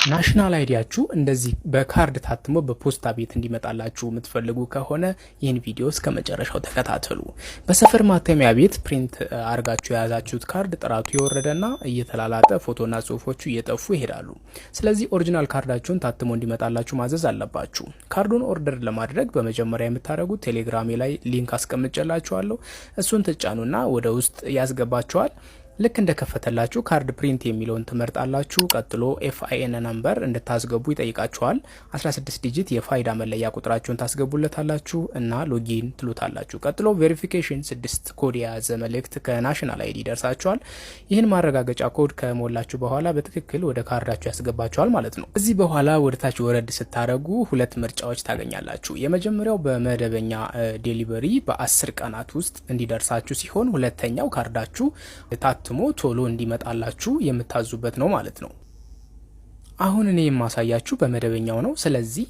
ናሽናል አይዲያችሁ እንደዚህ በካርድ ታትሞ በፖስታ ቤት እንዲመጣላችሁ የምትፈልጉ ከሆነ ይህን ቪዲዮ እስከ መጨረሻው ተከታተሉ። በሰፈር ማተሚያ ቤት ፕሪንት አርጋችሁ የያዛችሁት ካርድ ጥራቱ የወረደና እየተላላጠ ፎቶና ጽሁፎቹ እየጠፉ ይሄዳሉ። ስለዚህ ኦሪጂናል ካርዳችሁን ታትሞ እንዲመጣላችሁ ማዘዝ አለባችሁ። ካርዱን ኦርደር ለማድረግ በመጀመሪያ የምታደርጉት ቴሌግራሜ ላይ ሊንክ አስቀምጬላችኋለሁ። እሱን ትጫኑና ወደ ውስጥ ያስገባችኋል። ልክ እንደከፈተላችሁ ካርድ ፕሪንት የሚለውን ትመርጣላችሁ። ቀጥሎ ኤፍአይኤን ነምበር እንድታስገቡ ይጠይቃችኋል። 16 ዲጂት የፋይዳ መለያ ቁጥራችሁን ታስገቡለታላችሁ እና ሎጊን ትሉታላችሁ። ቀጥሎ ቬሪፊኬሽን 6 ኮድ የያዘ መልእክት ከናሽናል አይዲ ይደርሳችኋል። ይህን ማረጋገጫ ኮድ ከሞላችሁ በኋላ በትክክል ወደ ካርዳችሁ ያስገባችኋል ማለት ነው። እዚህ በኋላ ወደታች ወረድ ስታደርጉ ሁለት ምርጫዎች ታገኛላችሁ። የመጀመሪያው በመደበኛ ዴሊቨሪ በ10 ቀናት ውስጥ እንዲደርሳችሁ ሲሆን፣ ሁለተኛው ካርዳችሁ ታትሞ ቶሎ እንዲመጣላችሁ የምታዙበት ነው ማለት ነው። አሁን እኔ የማሳያችሁ በመደበኛው ነው። ስለዚህ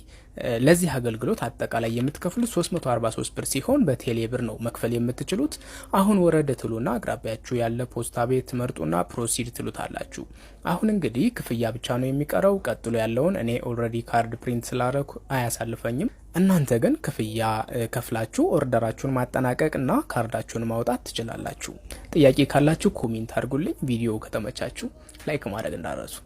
ለዚህ አገልግሎት አጠቃላይ የምትከፍሉት 343 ብር ሲሆን በቴሌ ብር ነው መክፈል የምትችሉት። አሁን ወረደ ትሉና አቅራቢያችሁ ያለ ፖስታ ቤት ትመርጡና ፕሮሲድ ትሉታላችሁ። አሁን እንግዲህ ክፍያ ብቻ ነው የሚቀረው። ቀጥሎ ያለውን እኔ ኦልሬዲ ካርድ ፕሪንት ስላደረኩ አያሳልፈኝም። እናንተ ግን ክፍያ ከፍላችሁ ኦርደራችሁን ማጠናቀቅና ካርዳችሁን ማውጣት ትችላላችሁ። ጥያቄ ካላችሁ ኮሜንት አድርጉልኝ። ቪዲዮ ከተመቻችሁ ላይክ ማድረግ እንዳትረሱ።